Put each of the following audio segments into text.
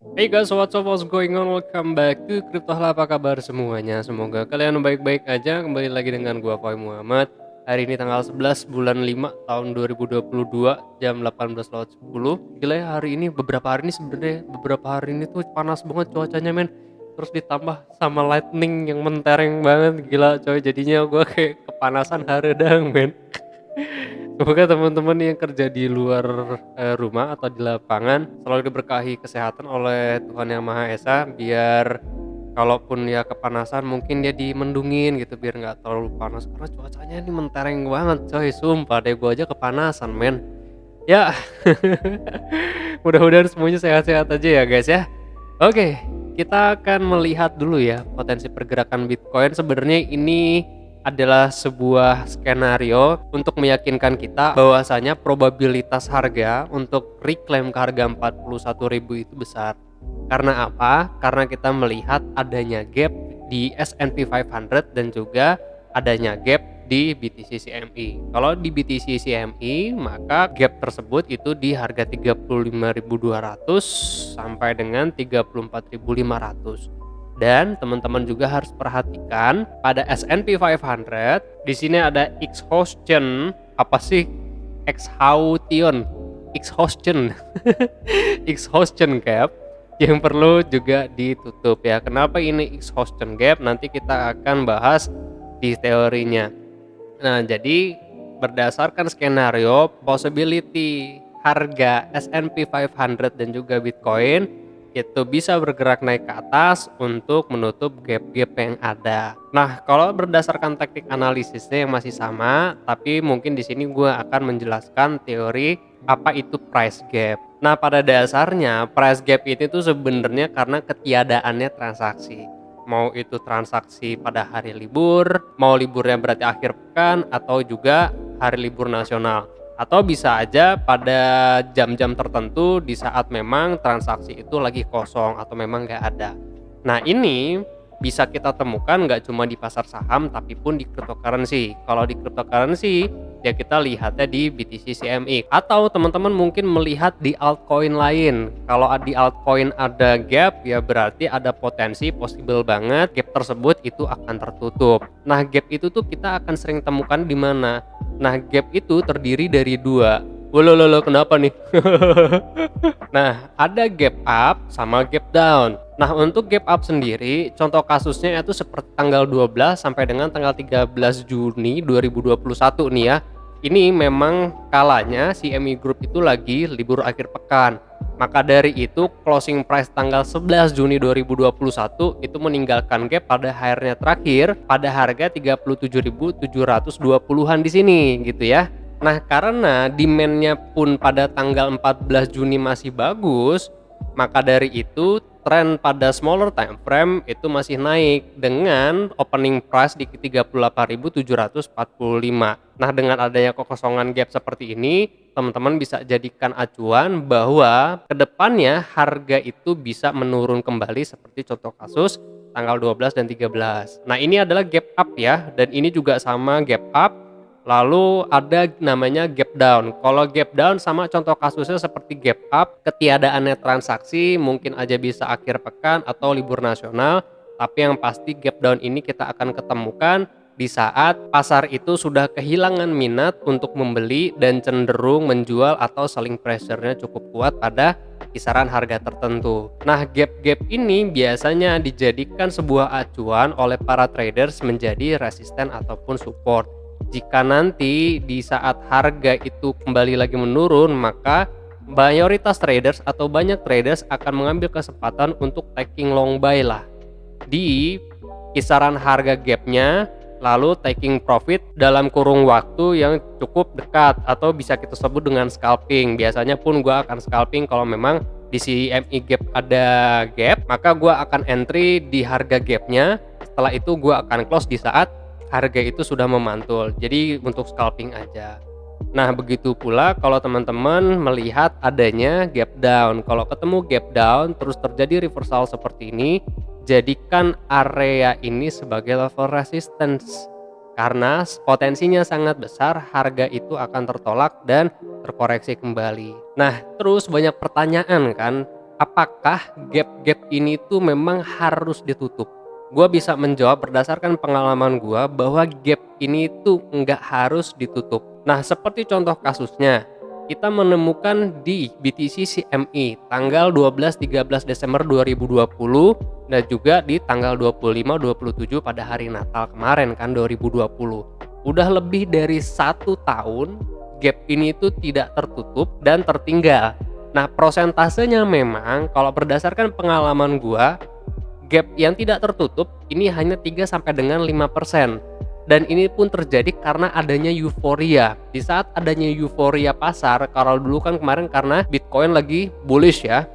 Hey guys, what's up, what's going on? Welcome back to Crypto Hal. Apa kabar semuanya? Semoga kalian baik-baik aja. Kembali lagi dengan gua Fai Muhammad. Hari ini tanggal 11 bulan 5 tahun 2022 jam 18.10. Gila ya, hari ini beberapa hari ini tuh panas banget cuacanya, men. Terus ditambah sama lightning yang mentereng banget. Gila coy, jadinya gua kayak kepanasan haredang, men. Semoga teman-teman yang kerja di luar rumah atau di lapangan selalu diberkahi kesehatan oleh Tuhan Yang Maha Esa, biar kalaupun ya kepanasan mungkin dia dimendungin gitu biar nggak terlalu panas, karena cuacanya ini mentereng banget coy, sumpah deh gua aja kepanasan, men. Ya, mudah-mudahan semuanya sehat-sehat aja ya guys ya. Oke, kita akan melihat dulu ya potensi pergerakan Bitcoin. Sebenarnya ini adalah sebuah skenario untuk meyakinkan kita bahwasanya probabilitas harga untuk reclaim ke harga 41.000 itu besar. Karena apa? Karena kita melihat adanya gap di S&P 500 dan juga adanya gap di BTC CME. Kalau di BTC CME maka gap tersebut itu di harga 35.200 sampai dengan 34.500. Dan teman-teman juga harus perhatikan pada S&P 500 di sini ada exhaustion. Apa sih exhaustion? Exhaustion. Exhaustion gap yang perlu juga ditutup ya. Kenapa ini exhaustion gap? Nanti kita akan bahas di teorinya. Nah, jadi berdasarkan skenario possibility harga S&P 500 dan juga Bitcoin itu bisa bergerak naik ke atas untuk menutup gap-gap yang ada. Nah, kalau berdasarkan teknik analisisnya yang masih sama, tapi mungkin di sini gue akan menjelaskan teori apa itu price gap. Nah, pada dasarnya price gap itu tuh sebenarnya karena ketiadaannya transaksi. Mau itu transaksi pada hari libur, mau liburnya berarti akhir pekan, atau juga hari libur nasional. Atau bisa aja pada jam-jam tertentu di saat memang transaksi itu lagi kosong atau memang nggak ada. Nah, ini bisa kita temukan nggak cuma di pasar saham tapi pun di cryptocurrency. Kalau di cryptocurrency ya kita lihatnya di BTC CME, atau teman-teman mungkin melihat di altcoin lain. Kalau di altcoin ada gap ya berarti ada potensi possible banget gap tersebut itu akan tertutup. Nah, gap itu tuh kita akan sering temukan di mana? Nah, gap itu terdiri dari dua. Wolololo, kenapa nih? Nah, ada gap up sama gap down. Nah, untuk gap up sendiri, contoh kasusnya itu seperti tanggal 12 sampai dengan tanggal 13 Juni 2021 nih ya. Ini memang kalanya CME Group itu lagi libur akhir pekan. Maka dari itu closing price tanggal 11 Juni 2021 itu meninggalkan gap pada akhirnya terakhir pada harga 37.720-an di sini gitu ya. Nah, karena demand-nya pun pada tanggal 14 Juni masih bagus, maka dari itu tren pada smaller time frame itu masih naik dengan opening price di 38.745. Nah, dengan adanya kekosongan gap seperti ini, teman-teman bisa jadikan acuan bahwa kedepannya harga itu bisa menurun kembali seperti contoh kasus tanggal 12 dan 13. Nah, ini adalah gap up ya, dan ini juga sama gap up. Lalu ada namanya gap down. Kalau gap down sama contoh kasusnya seperti gap up, ketiadaannya transaksi mungkin aja bisa akhir pekan atau libur nasional, tapi yang pasti gap down ini kita akan ketemukan di saat pasar itu sudah kehilangan minat untuk membeli dan cenderung menjual atau selling pressure-nya cukup kuat pada kisaran harga tertentu. Nah, gap-gap ini biasanya dijadikan sebuah acuan oleh para traders menjadi resisten ataupun support. Jika nanti di saat harga itu kembali lagi menurun, maka mayoritas traders atau banyak traders akan mengambil kesempatan untuk taking long buy lah di kisaran harga gapnya, lalu taking profit dalam kurung waktu yang cukup dekat atau bisa kita sebut dengan scalping. Biasanya pun gua akan scalping kalau memang di CME gap ada gap, maka gua akan entry di harga gapnya. Setelah itu gua akan close di saat harga itu sudah memantul. Jadi untuk scalping aja. Nah, begitu pula kalau teman-teman melihat adanya gap down. Kalau ketemu gap down terus terjadi reversal seperti ini, jadikan area ini sebagai level resistance. Karena potensinya sangat besar harga itu akan tertolak dan terkoreksi kembali. Nah, terus banyak pertanyaan kan, apakah gap-gap ini tuh memang harus ditutup? Gua bisa menjawab berdasarkan pengalaman gua bahwa gap ini tuh nggak harus ditutup. Nah, seperti contoh kasusnya, kita menemukan di BTC CME tanggal 12-13 Desember 2020 dan juga di tanggal 25-27 pada hari Natal kemarin kan 2020. Udah lebih dari 1 tahun gap ini tuh tidak tertutup dan tertinggal. Nah, prosentasenya memang kalau berdasarkan pengalaman gua, gap yang tidak tertutup ini hanya 3 sampai dengan 5%. Dan ini pun terjadi karena adanya euforia. Di saat adanya euforia pasar, kalau dulu kan kemarin karena Bitcoin lagi bullish ya,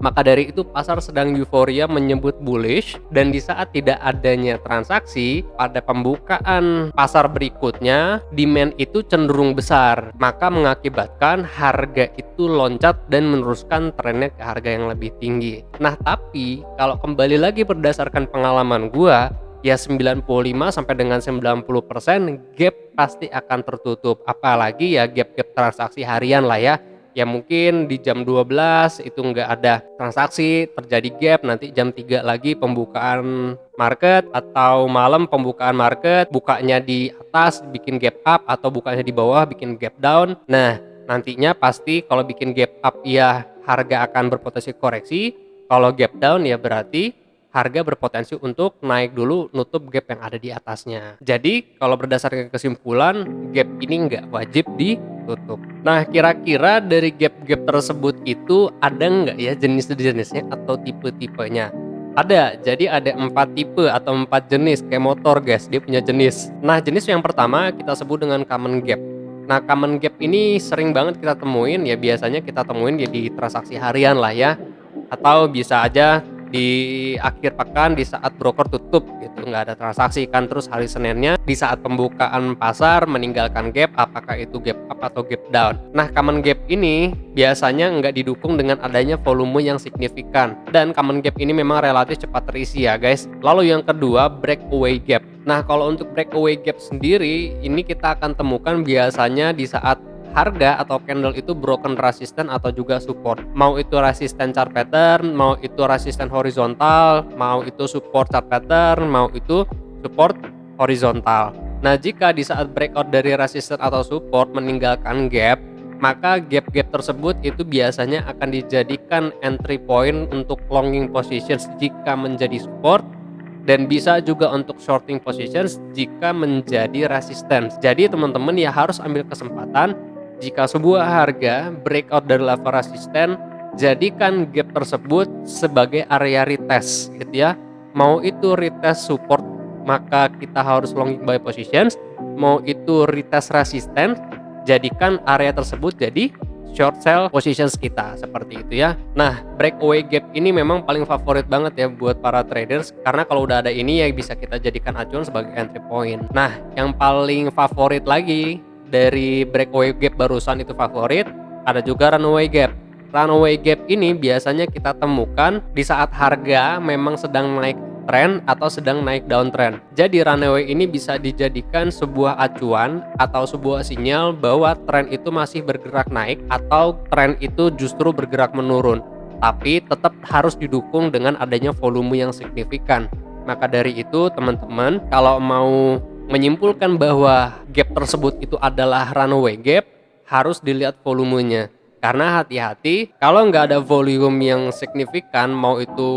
maka dari itu pasar sedang euforia menyebut bullish, dan di saat tidak adanya transaksi pada pembukaan pasar berikutnya demand itu cenderung besar, maka mengakibatkan harga itu loncat dan meneruskan trennya ke harga yang lebih tinggi. Nah, tapi kalau kembali lagi berdasarkan pengalaman gua, ya 95 sampai dengan 90% gap pasti akan tertutup, apalagi ya gap-gap transaksi harian lah ya. Ya mungkin di jam 12 itu nggak ada transaksi, terjadi gap, nanti jam 3 lagi pembukaan market, atau malam pembukaan market, bukanya di atas bikin gap up, atau bukanya di bawah bikin gap down. Nah, nantinya pasti kalau bikin gap up ya harga akan berpotensi koreksi, kalau gap down ya berarti harga berpotensi untuk naik dulu nutup gap yang ada di atasnya. Jadi kalau berdasarkan kesimpulan, gap ini nggak wajib ditutup. Nah, kira-kira dari gap-gap tersebut itu ada nggak ya jenis-jenisnya atau tipe-tipenya? Ada, jadi ada 4 tipe atau 4 jenis kayak motor guys, dia punya jenis. Nah, jenis yang pertama kita sebut dengan common gap. Nah, common gap ini sering banget kita temuin, ya biasanya kita temuin ya di transaksi harian lah ya, atau bisa aja di akhir pekan di saat broker tutup gitu, nggak ada transaksi kan, terus hari Seninnya di saat pembukaan pasar meninggalkan gap, apakah itu gap up atau gap down. Nah, common gap ini biasanya nggak didukung dengan adanya volume yang signifikan, dan common gap ini memang relatif cepat terisi ya guys. Lalu yang kedua, breakaway gap. Nah, kalau untuk breakaway gap sendiri ini kita akan temukan biasanya di saat harga atau candle itu broken resistance atau juga support. Mau itu resisten chart pattern, mau itu resisten horizontal, mau itu support chart pattern, mau itu support horizontal. Nah, jika di saat breakout dari resisten atau support meninggalkan gap, maka gap-gap tersebut itu biasanya akan dijadikan entry point untuk longing positions jika menjadi support, dan bisa juga untuk shorting positions jika menjadi resistance. Jadi teman-teman ya harus ambil kesempatan. Jika sebuah harga breakout dari level resisten, jadikan gap tersebut sebagai area retest gitu ya. Mau itu retest support, maka kita harus longing buy positions. Mau itu retest resisten, jadikan area tersebut jadi short sell positions kita, seperti itu ya. Nah, breakaway gap ini memang paling favorit banget ya buat para traders, karena kalau udah ada ini ya bisa kita jadikan acuan sebagai entry point. Nah, yang paling favorit lagi dari breakaway gap barusan itu favorit, ada juga runaway gap. Runaway gap ini biasanya kita temukan di saat harga memang sedang naik tren atau sedang naik downtrend. Jadi runaway ini bisa dijadikan sebuah acuan atau sebuah sinyal bahwa tren itu masih bergerak naik atau tren itu justru bergerak menurun. Tapi tetap harus didukung dengan adanya volume yang signifikan. Maka dari itu teman-teman, kalau mau menyimpulkan bahwa gap tersebut itu adalah runaway gap, harus dilihat volumenya. Karena hati-hati, kalau nggak ada volume yang signifikan, mau itu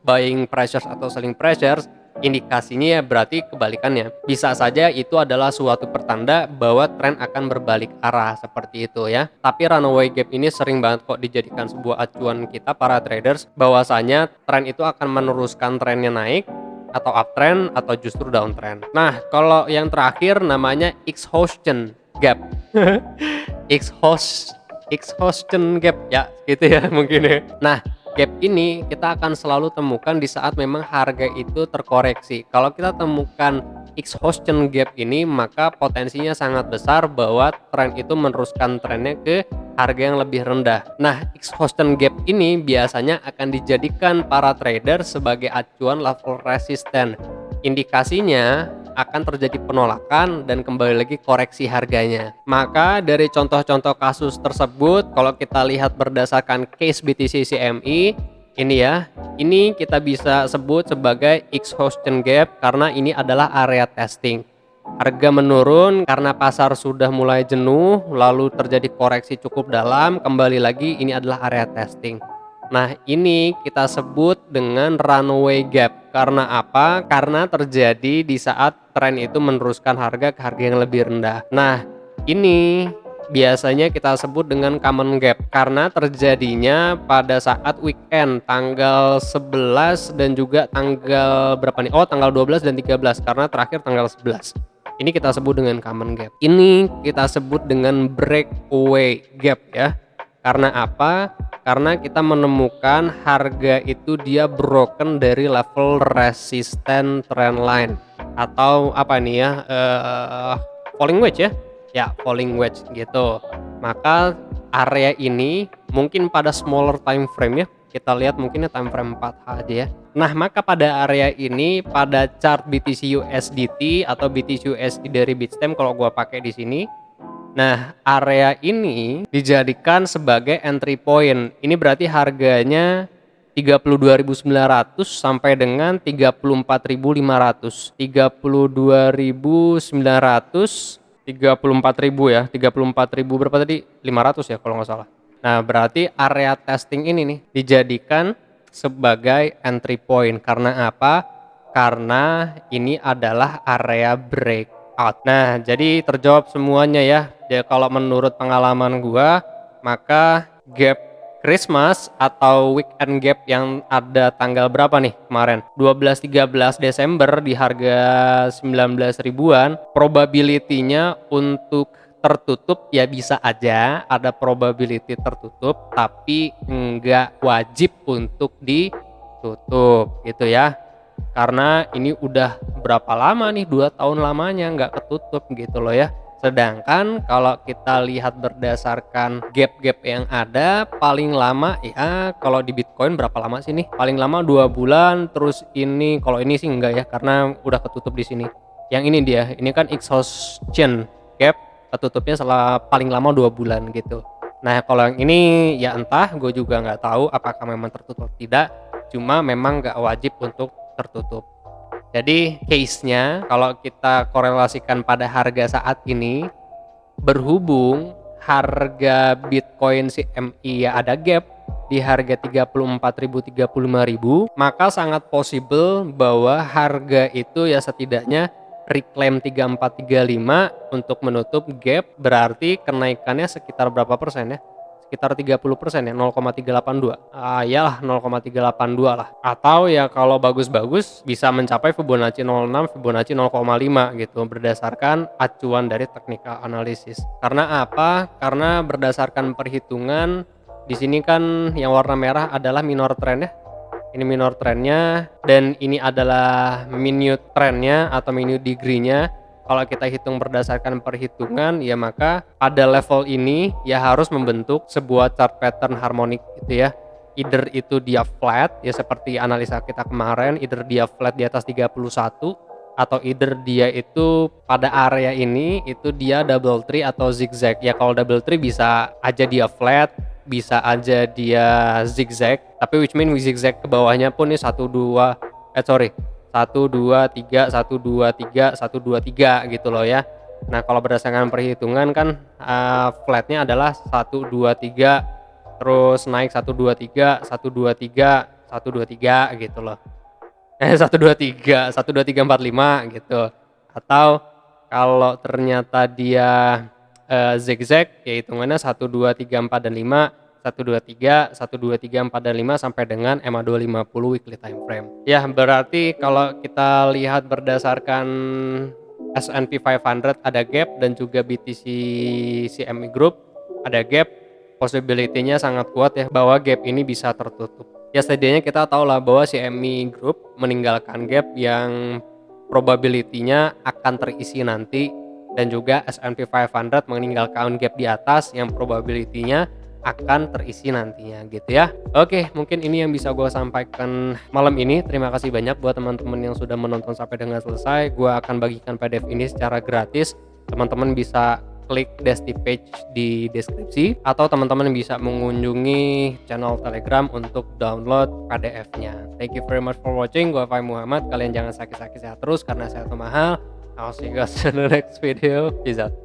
buying pressures atau selling pressures, indikasinya ya berarti kebalikannya. Bisa saja itu adalah suatu pertanda bahwa tren akan berbalik arah, seperti itu ya. Tapi runaway gap ini sering banget kok dijadikan sebuah acuan kita para traders, bahwasanya tren itu akan meneruskan trennya naik, atau uptrend atau justru downtrend. Nah, kalau yang terakhir namanya exhaustion gap. exhaustion gap ya, gitu ya mungkin ya. Nah, gap ini kita akan selalu temukan di saat memang harga itu terkoreksi. Kalau kita temukan exhaustion gap ini, maka potensinya sangat besar bahwa tren itu meneruskan trennya ke harga yang lebih rendah. Nah, exhaustion gap ini biasanya akan dijadikan para trader sebagai acuan level resisten. Indikasinya akan terjadi penolakan dan kembali lagi koreksi harganya. Maka dari contoh-contoh kasus tersebut, kalau kita lihat berdasarkan case BTC CME ini ya, ini kita bisa sebut sebagai exhaustion gap karena ini adalah area testing. Harga menurun karena pasar sudah mulai jenuh, lalu terjadi koreksi cukup dalam, kembali lagi ini adalah area testing. Nah, ini kita sebut dengan runway gap. Karena apa? Karena terjadi di saat tren itu meneruskan harga ke harga yang lebih rendah. Nah, ini biasanya kita sebut dengan common gap karena terjadinya pada saat weekend tanggal 11 dan juga tanggal berapa nih? Oh, tanggal 12 dan 13 karena terakhir tanggal 11. Ini kita sebut dengan common gap. Ini kita sebut dengan breakaway gap ya. Karena apa? Karena kita menemukan harga itu dia broken dari level resistant trend line atau apa nih ya? Falling wedge ya. Ya, falling wedge gitu. Maka area ini mungkin pada smaller time frame ya. Kita lihat mungkinnya time frame 4H aja ya. Nah, maka pada area ini pada chart BTC USDT atau BTC USD dari Bitstamp kalau gua pakai di sini. Nah, area ini dijadikan sebagai entry point. Ini berarti harganya 32.900 sampai dengan 34.500. 32.900, 34.000 ya. 34.000 berapa tadi? 500 ya kalau nggak salah. Nah, berarti area testing ini nih dijadikan sebagai entry point. Karena apa? Karena ini adalah area breakout. Nah, jadi terjawab semuanya ya. Jadi kalau menurut pengalaman gua, maka gap Christmas atau weekend gap yang ada tanggal berapa nih kemarin? 12-13 Desember di harga 19 ribuan, probability-nya untuk tertutup ya bisa aja ada probability tertutup, tapi enggak wajib untuk ditutup gitu ya. Karena ini udah berapa lama nih, 2 tahun lamanya nggak ketutup gitu loh ya. Sedangkan kalau kita lihat berdasarkan gap-gap yang ada, paling lama ya kalau di Bitcoin berapa lama sih nih? Paling lama 2 bulan, terus ini kalau ini sih enggak ya karena udah ketutup di sini. Yang ini dia, ini kan exhaustion gap, ketutupnya setelah paling lama 2 bulan gitu. Nah, kalau yang ini ya entah, gue juga nggak tahu apakah memang tertutup atau tidak, cuma memang nggak wajib untuk tertutup. Jadi case-nya kalau kita korelasikan pada harga saat ini, berhubung harga Bitcoin CME ya ada gap di harga 34.000 35.000, maka sangat possible bahwa harga itu ya setidaknya reclaim 3435 untuk menutup gap, berarti kenaikannya sekitar berapa persen ya? Sekitar 30% ya, 0,382. Iyalah 0,382 lah. Atau ya kalau bagus-bagus bisa mencapai Fibonacci 06, Fibonacci 0,5 gitu berdasarkan acuan dari technical analysis. Karena apa? Karena berdasarkan perhitungan di sini kan yang warna merah adalah minor trend ya. Ini minor trendnya dan ini adalah minute trendnya atau minute degree-nya. Kalau kita hitung berdasarkan perhitungan ya maka pada level ini ya harus membentuk sebuah chart pattern harmonik gitu ya. Either itu dia flat ya seperti analisa kita kemarin, either dia flat di atas 31 atau either dia itu pada area ini itu dia double tree atau zigzag. Ya kalau double tree bisa aja dia flat, bisa aja dia zigzag, tapi which mean zigzag ke bawahnya pun nih 1 2 1 2 3 1 2 3 1 2 3 gitu loh ya. Nah, kalau berdasarkan perhitungan kan flatnya adalah 1 2 3 terus naik 1 2 3 1 2 3 1 2 3 gitu loh. 1 2 3 1 2 3 4 5 gitu. Atau kalau ternyata dia zigzag ya hitungannya 1 2 3 4 dan 5, 1 2 3 1 2 3 4 dan 5 sampai dengan EMA 250 weekly time frame. Ya, berarti kalau kita lihat berdasarkan S&P 500 ada gap dan juga BTC CME Group ada gap, possibility-nya sangat kuat ya bahwa gap ini bisa tertutup. Ya setidaknya kita tahu lah bahwa CME Group meninggalkan gap yang probability-nya akan terisi nanti, dan juga S&P 500 meninggalkan gap di atas yang probability-nya akan terisi nantinya gitu ya. Oke, mungkin ini yang bisa gue sampaikan malam ini. Terima kasih banyak buat teman-teman yang sudah menonton sampai dengan selesai. Gue akan bagikan PDF ini secara gratis. Teman-teman bisa klik Desti page di deskripsi, atau teman-teman bisa mengunjungi channel Telegram untuk download PDF-nya. Thank you very much for watching. Gue Fai Muhammad. Kalian jangan sakit-sakit sehat terus karena sehat itu mahal. I'll see you guys in the next video. Peace out.